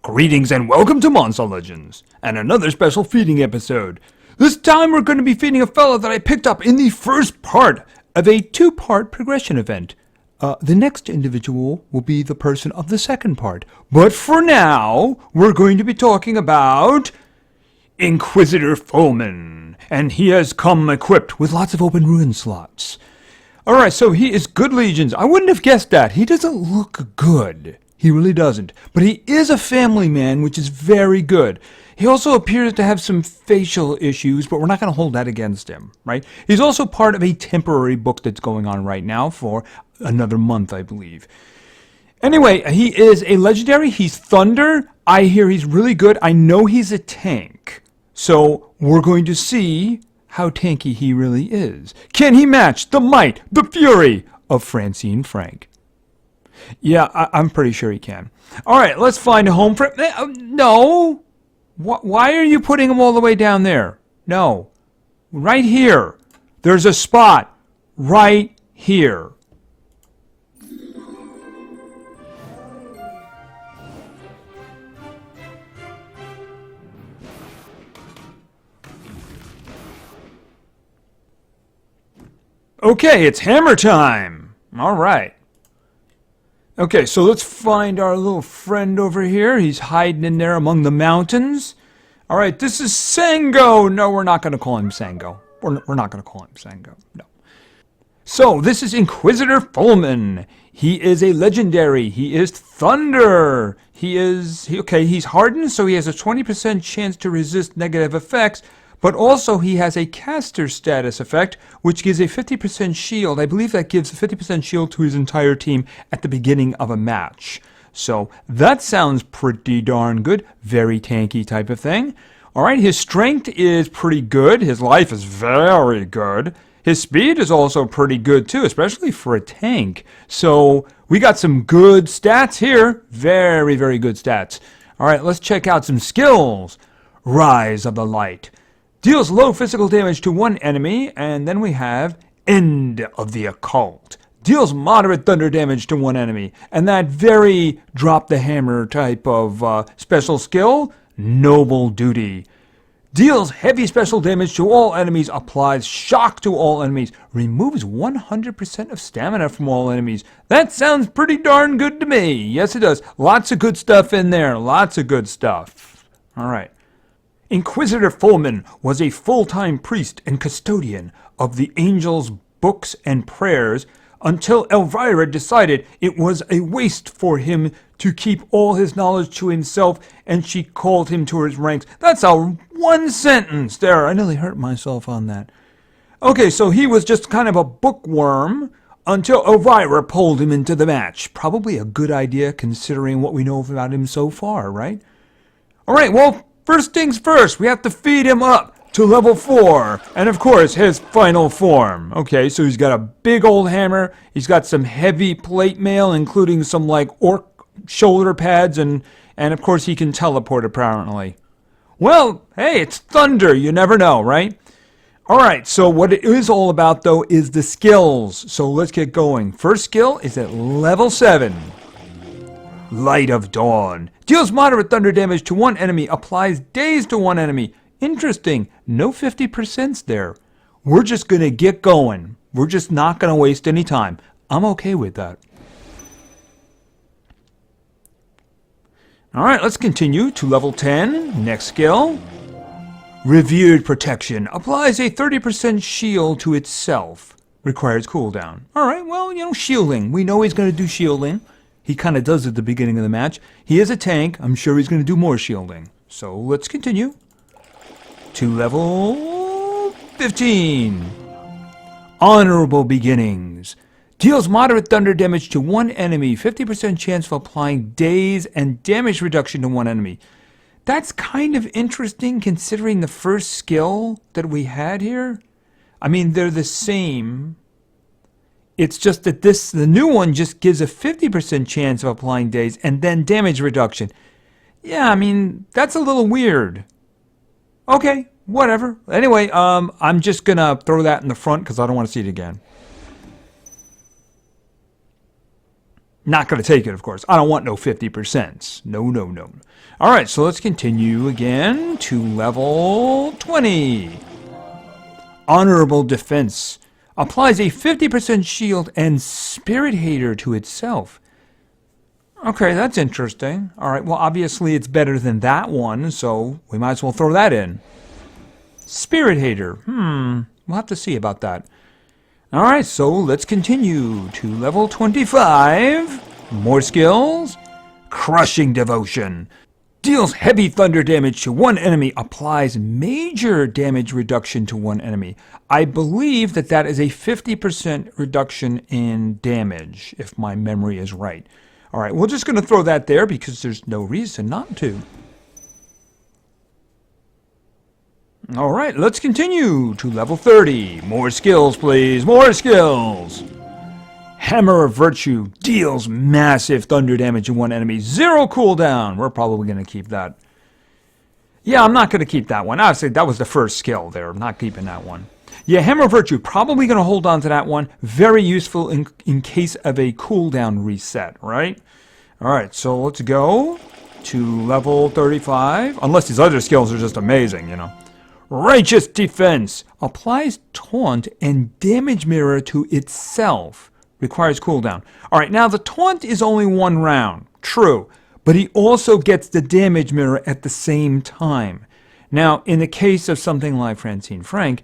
Greetings and welcome to Monster Legends, and another special feeding episode. This time we're going to be feeding a fella that I picked up in the first part of a two-part progression event. The next individual will be the person of the second part. But for now, we're going to be talking about Inquisitor Fulmen, and he has come equipped with lots of open ruin slots. Alright, so he is good legions. I wouldn't have guessed that. He doesn't look good. He really doesn't. But he is a family man, which is very good. He also appears to have some facial issues, but we're not going to hold that against him, right? He's also part of a temporary book that's going on right now for another month, I believe. Anyway, he is a legendary. He's Thunder. I hear he's really good. I know he's a tank. So we're going to see how tanky he really is. Can he match the might, the fury of Francine Frank? Yeah, I'm pretty sure he can. All right, let's find a home for him. No. Why are you putting him all the way down there? No. Right here. There's a spot. Right here. Okay, it's hammer time. All right. Okay, so let's find our little friend over here. He's hiding in there among the mountains. All right, this is Sango. No, we're not going to call him Sango. We're not going to call him Sango. No. So, this is Inquisitor Fulmen. He is a legendary. He is Thunder. He's hardened, so he has a 20% chance to resist negative effects. But also he has a caster status effect, which gives a 50% shield. I believe that gives a 50% shield to his entire team at the beginning of a match. So that sounds pretty darn good. Very tanky type of thing. Alright, his strength is pretty good. His life is very good. His speed is also pretty good too, especially for a tank. So we got some good stats here. Very, very good stats. Alright, let's check out some skills. Rise of the Light. Deals low physical damage to one enemy, and then we have End of the Occult. Deals moderate thunder damage to one enemy, and that very drop the hammer type of special skill, Noble Duty. Deals heavy special damage to all enemies, applies shock to all enemies, removes 100% of stamina from all enemies. That sounds pretty darn good to me. Yes, it does. Lots of good stuff in there. Lots of good stuff. All right. Inquisitor Fulmen was a full-time priest and custodian of the angels' books and prayers until Elvira decided it was a waste for him to keep all his knowledge to himself, and she called him to his ranks. That's a one sentence there. I nearly hurt myself on that. Okay, so he was just kind of a bookworm until Elvira pulled him into the match. Probably a good idea considering what we know about him so far, right? All right, well, first things first, we have to feed him up to level 4, and of course, his final form. Okay, so he's got a big old hammer, he's got some heavy plate mail, including some like orc shoulder pads, and of course he can teleport apparently. Well, hey, it's Thunder, you never know, right? Alright, so what it is all about though is the skills, so let's get going. First skill is at level 7. Light of Dawn. Deals moderate thunder damage to one enemy, applies daze to one enemy. Interesting. No 50% there. We're just going to get going. We're just not going to waste any time. I'm okay with that. Alright, let's continue to level 10. Next skill. Revered Protection. Applies a 30% shield to itself. Requires cooldown. Alright, well, shielding. We know he's going to do shielding. He kind of does at the beginning of the match. He is a tank. I'm sure he's going to do more shielding. So let's continue to level 15. Honorable Beginnings. Deals moderate thunder damage to one enemy. 50% chance of applying daze and damage reduction to one enemy. That's kind of interesting considering the first skill that we had here. I mean, they're the same. It's just that the new one just gives a 50% chance of applying daze and then damage reduction. Yeah, I mean, that's a little weird. Okay, whatever. Anyway, I'm just going to throw that in the front because I don't want to see it again. Not going to take it, of course. I don't want no 50%. No, no, no. All right, so let's continue again to level 20. Honorable Defense. Applies a 50% shield and Spirit Hater to itself. Okay, that's interesting. All right, well, obviously it's better than that one, so we might as well throw that in. Spirit Hater. We'll have to see about that. All right, so let's continue to level 25. More skills. Crushing Devotion. Deals heavy thunder damage to one enemy. Applies major damage reduction to one enemy. I believe that that is a 50% reduction in damage, if my memory is right. All right, we're just going to throw that there because there's no reason not to. All right, let's continue to level 30. More skills, please. More skills. Hammer of Virtue deals massive thunder damage to one enemy. 0 cooldown. We're probably going to keep that. Yeah, I'm not going to keep that one. Obviously, that was the first skill there. I'm not keeping that one. Yeah, Hammer of Virtue. Probably going to hold on to that one. Very useful in case of a cooldown reset, right? All right, so let's go to level 35. Unless these other skills are just amazing, you know. Righteous Defense. Applies taunt and damage mirror to itself. Requires cooldown. All right, now the taunt is only 1 round. True. But he also gets the damage mirror at the same time. Now, in the case of something like Francine Frank,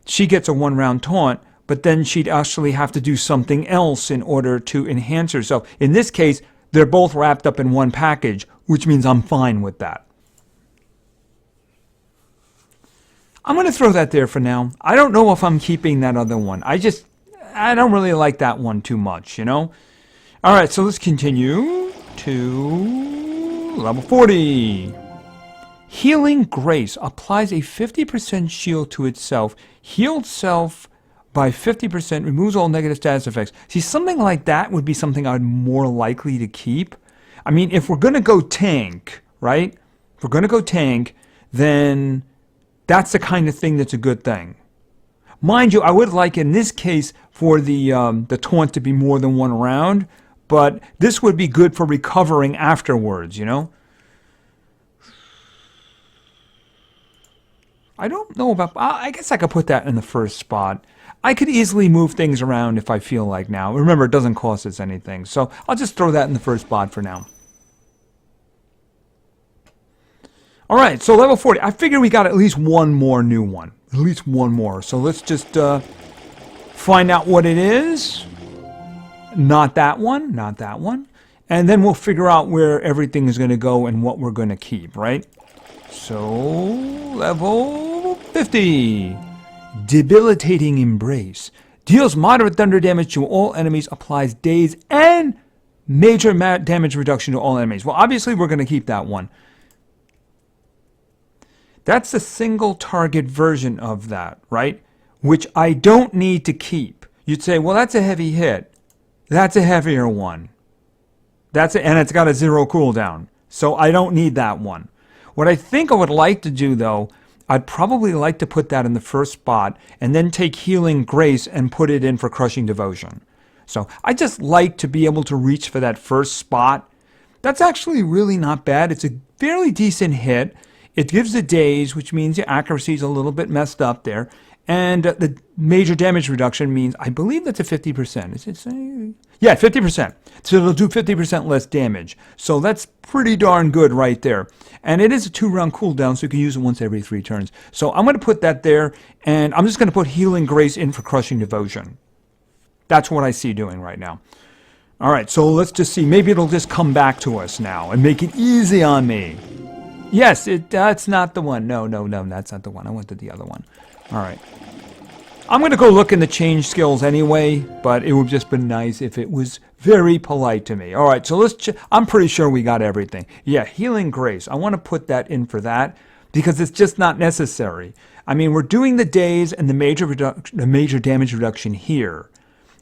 she gets a 1-round taunt, but then she'd actually have to do something else in order to enhance herself. In this case, they're both wrapped up in one package, which means I'm fine with that. I'm going to throw that there for now. I don't know if I'm keeping that other one. I don't really like that one too much, you know? All right, so let's continue to level 40. Healing Grace applies a 50% shield to itself. Healed self by 50%, removes all negative status effects. See, something like that would be something I'd more likely to keep. I mean, if we're going to go tank, right? If we're going to go tank, then that's the kind of thing that's a good thing. Mind you, I would like in this case for the taunt to be more than 1 round, but this would be good for recovering afterwards, you know? I don't know about... I guess I could put that in the first spot. I could easily move things around if I feel like now. Remember, it doesn't cost us anything, so I'll just throw that in the first spot for now. All right, so level 40. I figure we got at least one more new one. At least one more. So let's just find out what it is. Not that one. Not that one. And then we'll figure out where everything is going to go and what we're going to keep, right? So, level 50. Debilitating Embrace. Deals moderate thunder damage to all enemies. Applies daze and major damage reduction to all enemies. Well, obviously we're going to keep that one. That's a single target version of that, right? Which I don't need to keep. You'd say, well, that's a heavy hit. That's a heavier one. And it's got a 0 cooldown. So I don't need that one. What I think I would like to do, though, I'd probably like to put that in the first spot and then take Healing Grace and put it in for Crushing Devotion. So I just like to be able to reach for that first spot. That's actually really not bad. It's a fairly decent hit. It gives a daze, which means your accuracy is a little bit messed up there. And the major damage reduction means, I believe that's a 50%. Is it say? Yeah, 50%. So it'll do 50% less damage. So that's pretty darn good right there. And it is a 2-round cooldown, so you can use it once every 3 turns. So I'm going to put that there, and I'm just going to put Healing Grace in for Crushing Devotion. That's what I see doing right now. All right, so let's just see. Maybe it'll just come back to us now and make it easy on me. Yes, that's not the one. No, that's not the one. I wanted the other one. All right. I'm going to go look in the change skills anyway, but it would just be nice if it was very polite to me. All right, so I'm pretty sure we got everything. Yeah, Healing Grace. I want to put that in for that because it's just not necessary. I mean, we're doing the daze and the major damage reduction here.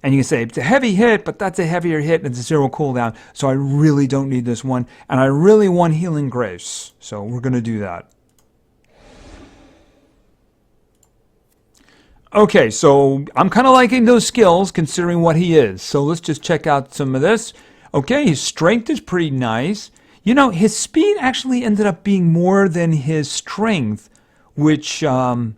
And you can say, it's a heavy hit, but that's a heavier hit, and it's a 0 cooldown, so I really don't need this one. And I really want Healing Grace, so we're going to do that. Okay, so I'm kind of liking those skills, considering what he is. So let's just check out some of this. Okay, his strength is pretty nice. You know, his speed actually ended up being more than his strength, which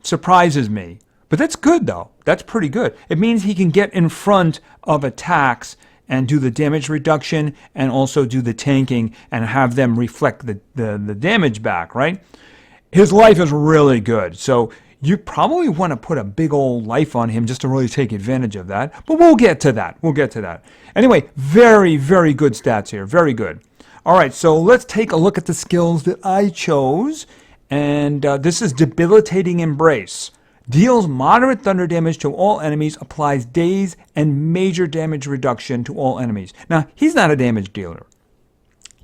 surprises me. But that's good, though. That's pretty good. It means he can get in front of attacks and do the damage reduction and also do the tanking and have them reflect the damage back, right? His life is really good. So you probably want to put a big old life on him just to really take advantage of that. But we'll get to that. We'll get to that. Anyway, very, very good stats here. Very good. All right, so let's take a look at the skills that I chose. And this is Debilitating Embrace. Deals moderate thunder damage to all enemies, applies daze and major damage reduction to all enemies. Now, he's not a damage dealer.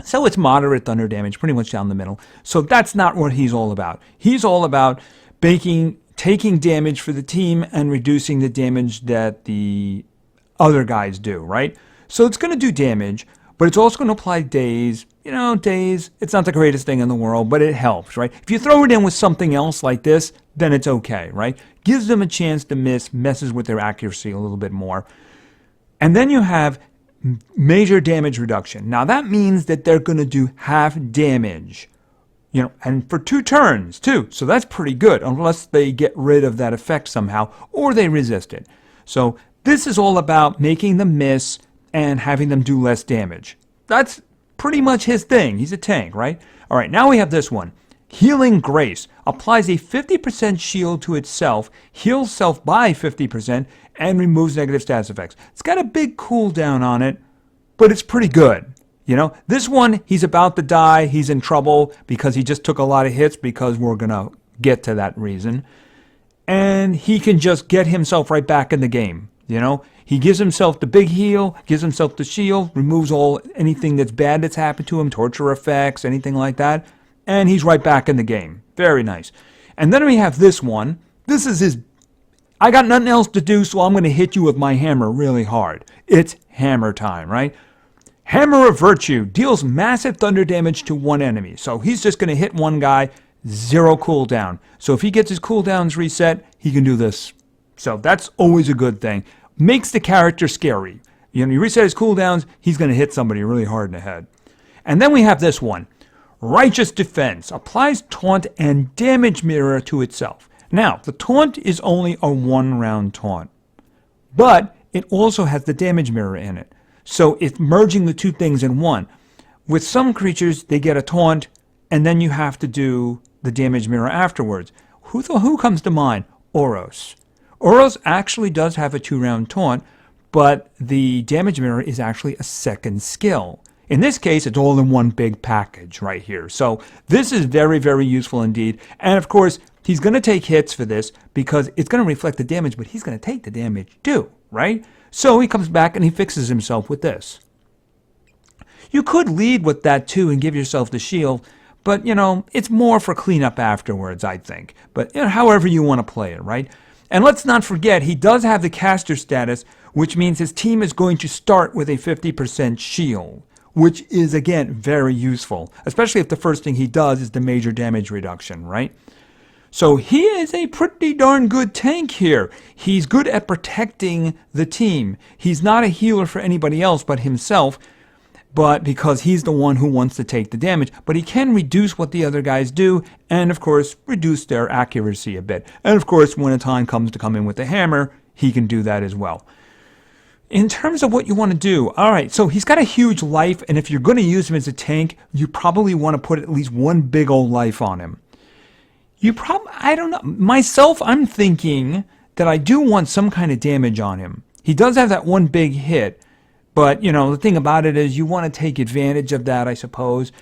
So it's moderate thunder damage, pretty much down the middle. So that's not what he's all about. He's all about taking damage for the team and reducing the damage that the other guys do, right? So it's going to do damage, but it's also going to apply daze. You know, daze, it's not the greatest thing in the world, but it helps, right? If you throw it in with something else like this, then it's okay, right? Gives them a chance to miss, messes with their accuracy a little bit more. And then you have major damage reduction. Now that means that they're going to do half damage, you know, and for 2 turns too. So that's pretty good, unless they get rid of that effect somehow or they resist it. So this is all about making them miss and having them do less damage. That's pretty much his thing. He's a tank, right? All right, now we have this one. Healing Grace applies a 50% shield to itself, heals self by 50%, and removes negative status effects. It's got a big cooldown on it, but it's pretty good. You know, this one, he's about to die. He's in trouble because he just took a lot of hits, because we're going to get to that reason. And he can just get himself right back in the game. You know, he gives himself the big heal, gives himself the shield, removes anything that's bad that's happened to him, torture effects, anything like that. And he's right back in the game. Very nice. And then we have this one. This is his, I got nothing else to do, so I'm going to hit you with my hammer really hard. It's hammer time, right? Hammer of Virtue deals massive thunder damage to one enemy. So he's just going to hit one guy, 0 cooldown. So if he gets his cooldowns reset, he can do this. So that's always a good thing. Makes the character scary. You know, you reset his cooldowns, he's going to hit somebody really hard in the head. And then we have this one. Righteous Defense applies taunt and damage mirror to itself. Now, the taunt is only a 1-round taunt, but it also has the damage mirror in it. So it's merging the 2 things in one. With some creatures, they get a taunt, and then you have to do the damage mirror afterwards. Who comes to mind? Oros. Oros actually does have a 2-round taunt, but the damage mirror is actually a second skill. In this case, it's all in one big package right here. So this is very, very useful indeed. And of course, he's going to take hits for this because it's going to reflect the damage, but he's going to take the damage too, right? So he comes back and he fixes himself with this. You could lead with that too and give yourself the shield, but you know, it's more for cleanup afterwards, I think. But you know, however you want to play it, right? And let's not forget, he does have the caster status, which means his team is going to start with a 50% shield, which is, again, very useful, especially if the first thing he does is the major damage reduction, right? So he is a pretty darn good tank here. He's good at protecting the team. He's not a healer for anybody else but himself, but because he's the one who wants to take the damage. But he can reduce what the other guys do and, of course, reduce their accuracy a bit. And, of course, when a time comes to come in with the hammer, he can do that as well. In terms of what you want to do, all right, so he's got a huge life, and if you're going to use him as a tank, you probably want to put at least one big old life on him. I don't know. Myself, I'm thinking that I do want some kind of damage on him. He does have that one big hit, but, you know, the thing about it is you want to take advantage of that, I suppose.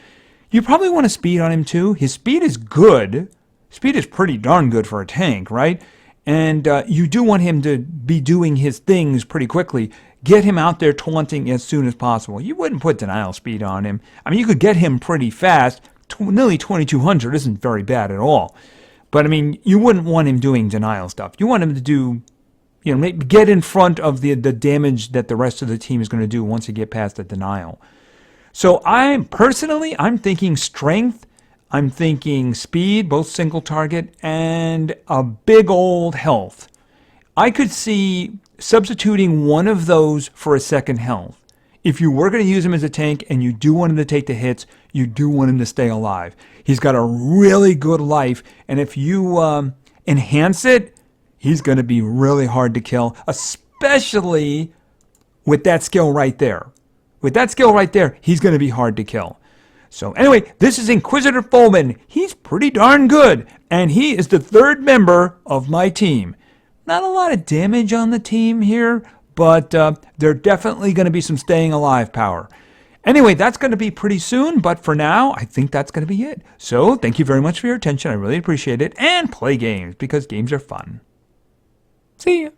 You probably want to speed on him, too. His speed is good. Speed is pretty darn good for a tank, right? And you do want him to be doing his things pretty quickly. Get him out there taunting as soon as possible. You wouldn't put denial speed on him. I mean, you could get him pretty fast. Nearly 2200 isn't very bad at all. But, I mean, you wouldn't want him doing denial stuff. You want him to do, you know, get in front of the damage that the rest of the team is going to do once you get past the denial. So I'm thinking strength. I'm thinking speed, both single target, and a big old health. I could see substituting one of those for a second health. if you were going to use him as a tank and you do want him to take the hits, you do want him to stay alive. He's got a really good life, and if you enhance it, he's going to be really hard to kill, especially with that skill right there. With that skill right there, he's going to be hard to kill. So anyway, this is Inquisitor Fulmen. He's pretty darn good, and he is the third member of my team. Not a lot of damage on the team here, but there definitely going to be some staying alive power. Anyway, that's going to be pretty soon, but for now, I think that's going to be it. So thank you very much for your attention. I really appreciate it. And play games, because games are fun. See ya.